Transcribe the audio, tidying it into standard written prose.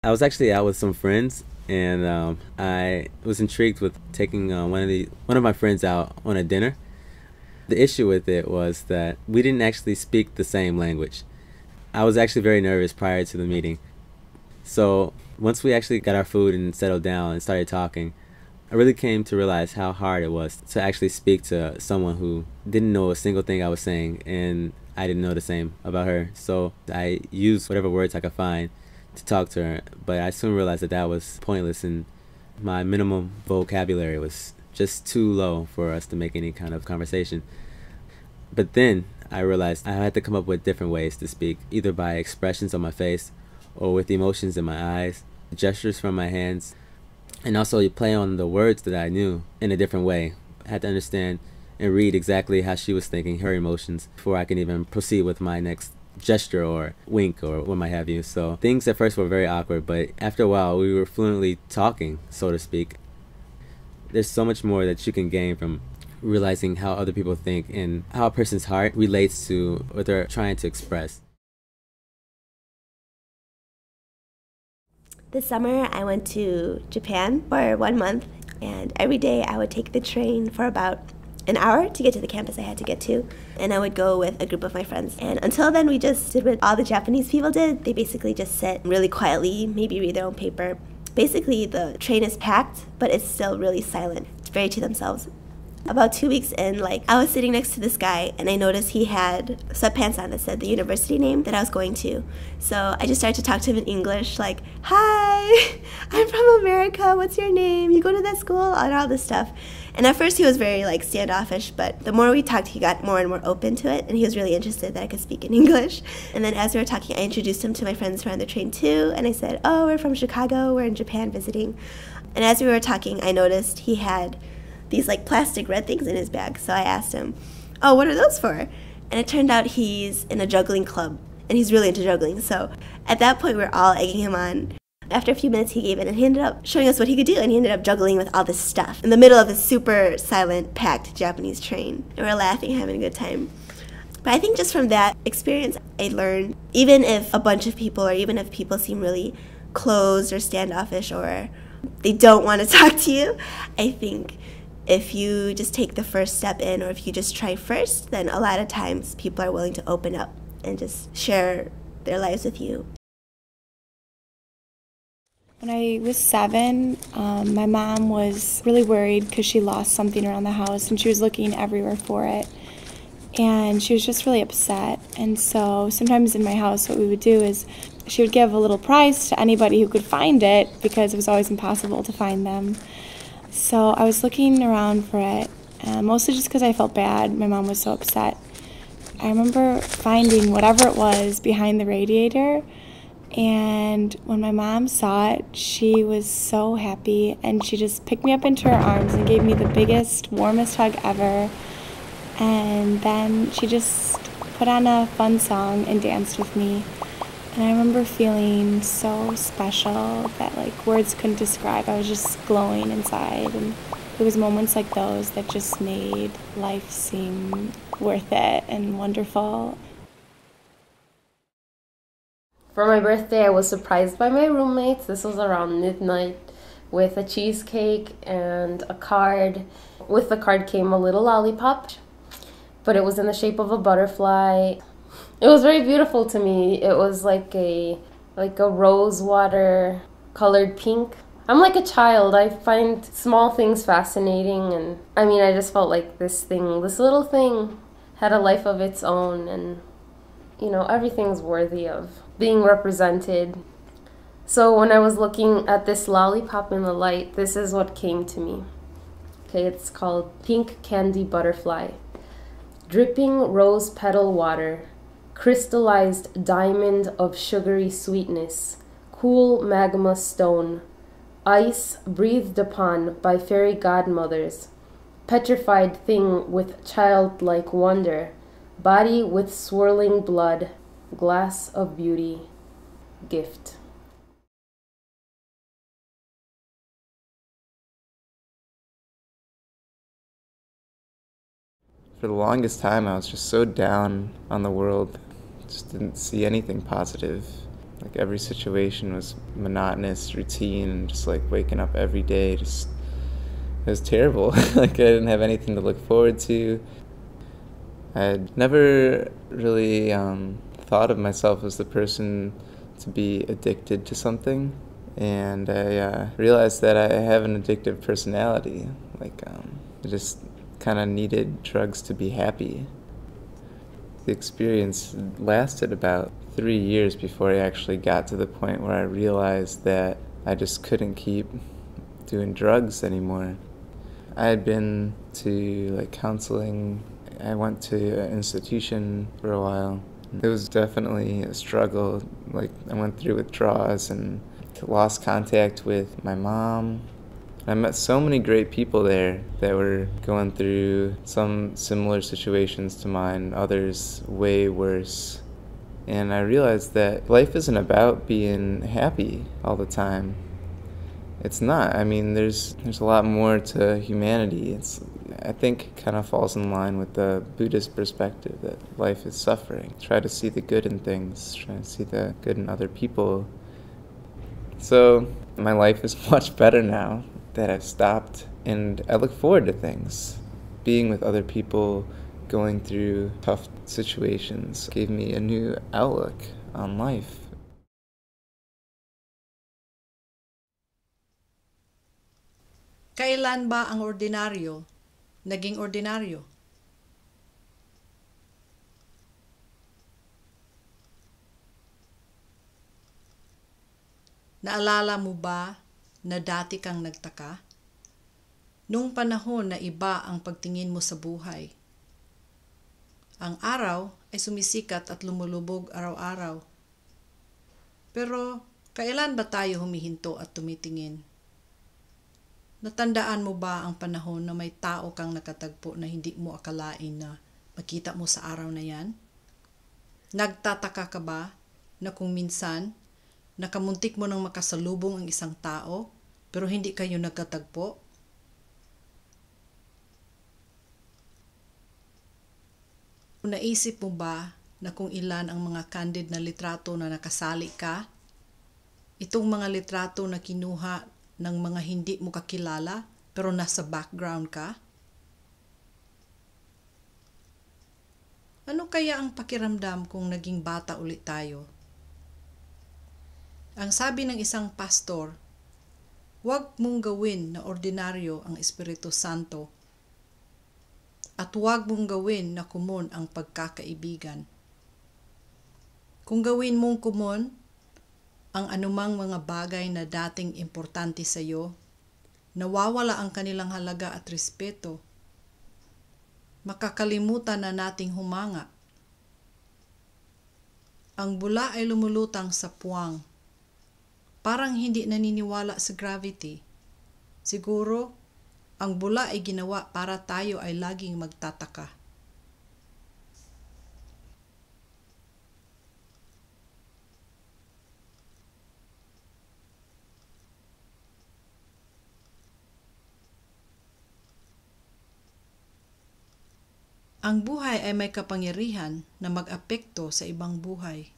I was actually out with some friends, and I was intrigued with taking one of my friends out on a dinner. The issue with it was that we didn't actually speak the same language. I was actually very nervous prior to the meeting. So once we actually got our food and settled down and started talking, I really came to realize how hard it was to actually speak to someone who didn't know a single thing I was saying, and I didn't know the same about her. So I used whatever words I could find to talk to her, but I soon realized that that was pointless, and my minimum vocabulary was just too low for us to make any kind of conversation. But then I realized I had to come up with different ways to speak, either by expressions on my face or with emotions in my eyes, gestures from my hands, and also you play on the words that I knew in a different way. I had to understand and read exactly how she was thinking, her emotions, before I can even proceed with my next gesture or wink or what might have you. So things at first were very awkward, but after a while we were fluently talking, so to speak. There's so much more that you can gain from realizing how other people think and how a person's heart relates to what they're trying to express. This summer, I went to Japan for 1 month, and every day I would take the train for about an hour to get to the campus I had to get to, and I would go with a group of my friends. And until then, we just did what all the Japanese people did. They basically just sit really quietly, maybe read their own paper. Basically, the train is packed, but it's still really silent. It's very to themselves. About 2 weeks in, I was sitting next to this guy, and I noticed he had sweatpants on that said the university name that I was going to. So I just started to talk to him in English, like, "Hi, I'm from America, what's your name? You go to that school?" and all this stuff. And at first he was very standoffish, but the more we talked, he got more and more open to it, and he was really interested that I could speak in English. And then as we were talking, I introduced him to my friends who were on the train too, and I said, "Oh, we're from Chicago, we're in Japan visiting." And as we were talking, I noticed he had these plastic red things in his bag. So I asked him, "Oh, what are those for?" And it turned out he's in a juggling club, and he's really into juggling. So at that point, we were all egging him on. After a few minutes, he gave in, and he ended up showing us what he could do, and he ended up juggling with all this stuff in the middle of this super silent, packed Japanese train. And we're laughing, having a good time. But I think just from that experience, I learned, even if a bunch of people, or even if people seem really closed or standoffish, or they don't want to talk to you, I think if you just take the first step in, or if you just try first, then a lot of times people are willing to open up and just share their lives with you. When I was 7, my mom was really worried because she lost something around the house, and she was looking everywhere for it. And she was just really upset. And so sometimes in my house, what we would do is she would give a little prize to anybody who could find it, because it was always impossible to find them. So I was looking around for it, mostly just because I felt bad. My mom was so upset. I remember finding whatever it was behind the radiator, and when my mom saw it, she was so happy, and she just picked me up into her arms and gave me the biggest, warmest hug ever. And then she just put on a fun song and danced with me. And I remember feeling so special that words couldn't describe. I was just glowing inside, and it was moments like those that just made life seem worth it and wonderful. For my birthday, I was surprised by my roommates. This was around midnight, with a cheesecake and a card. With the card came a little lollipop, but it was in the shape of a butterfly. It was very beautiful to me. It was like a rose water colored pink. I'm like a child. I find small things fascinating, and I just felt like this little thing had a life of its own, and everything's worthy of being represented. So when I was looking at this lollipop in the light, this is what came to me. Okay, it's called Pink Candy Butterfly. Dripping rose petal water, crystallized diamond of sugary sweetness, cool magma stone, ice breathed upon by fairy godmothers, petrified thing with childlike wonder, body with swirling blood, glass of beauty, gift. For the longest time, I was just so down on the world. Just didn't see anything positive. Like every situation was monotonous, routine, and just like waking up every day, just it was terrible. Like I didn't have anything to look forward to. I'd never really thought of myself as the person to be addicted to something, and I realized that I have an addictive personality. Like I just kind of needed drugs to be happy. The experience lasted about 3 years before I actually got to the point where I realized that I just couldn't keep doing drugs anymore. I had been to like counseling. I went to an institution for a while. It was definitely a struggle. Like I went through withdrawals and lost contact with my mom. I met so many great people there that were going through some similar situations to mine, others way worse. And I realized that life isn't about being happy all the time. It's not. I mean, there's a lot more to humanity. I think kind of falls in line with the Buddhist perspective that life is suffering. Try to see the good in things, try to see the good in other people. So my life is much better now that I've stopped, and I look forward to things. Being with other people, going through tough situations, gave me a new outlook on life. Kailan ba ang ordinaryo naging ordinaryo? Naalala mo ba na dati kang nagtaka? Nung panahon na iba ang pagtingin mo sa buhay. Ang araw ay sumisikat at lumulubog araw-araw. Pero kailan ba tayo humihinto at tumitingin? Natandaan mo ba ang panahon na may tao kang nakatagpo na hindi mo akalain na makita mo sa araw na yan? Nagtataka ka ba na kung minsan nakamuntik mo nang makasalubong ang isang tao pero hindi kayo nagkatagpo? Naisip mo ba na kung ilan ang mga candid na litrato na nakasali ka? Itong mga litrato na kinuha ng mga hindi mo kakilala pero nasa background ka? Ano kaya ang pakiramdam kung naging bata ulit tayo? Ang sabi ng isang pastor, huwag mong gawin na ordinaryo ang Espiritu Santo at huwag mong gawin na kumon ang pagkakaibigan. Kung gawin mong kumon ang anumang mga bagay na dating importante sa iyo, nawawala ang kanilang halaga at respeto. Makakalimutan na nating humanga. Ang bula ay lumulutang sa puwang. Parang hindi naniniwala sa gravity. Siguro, ang bula ay ginawa para tayo ay laging magtataka. Ang buhay ay may kapangyarihan na mag-apekto sa ibang buhay.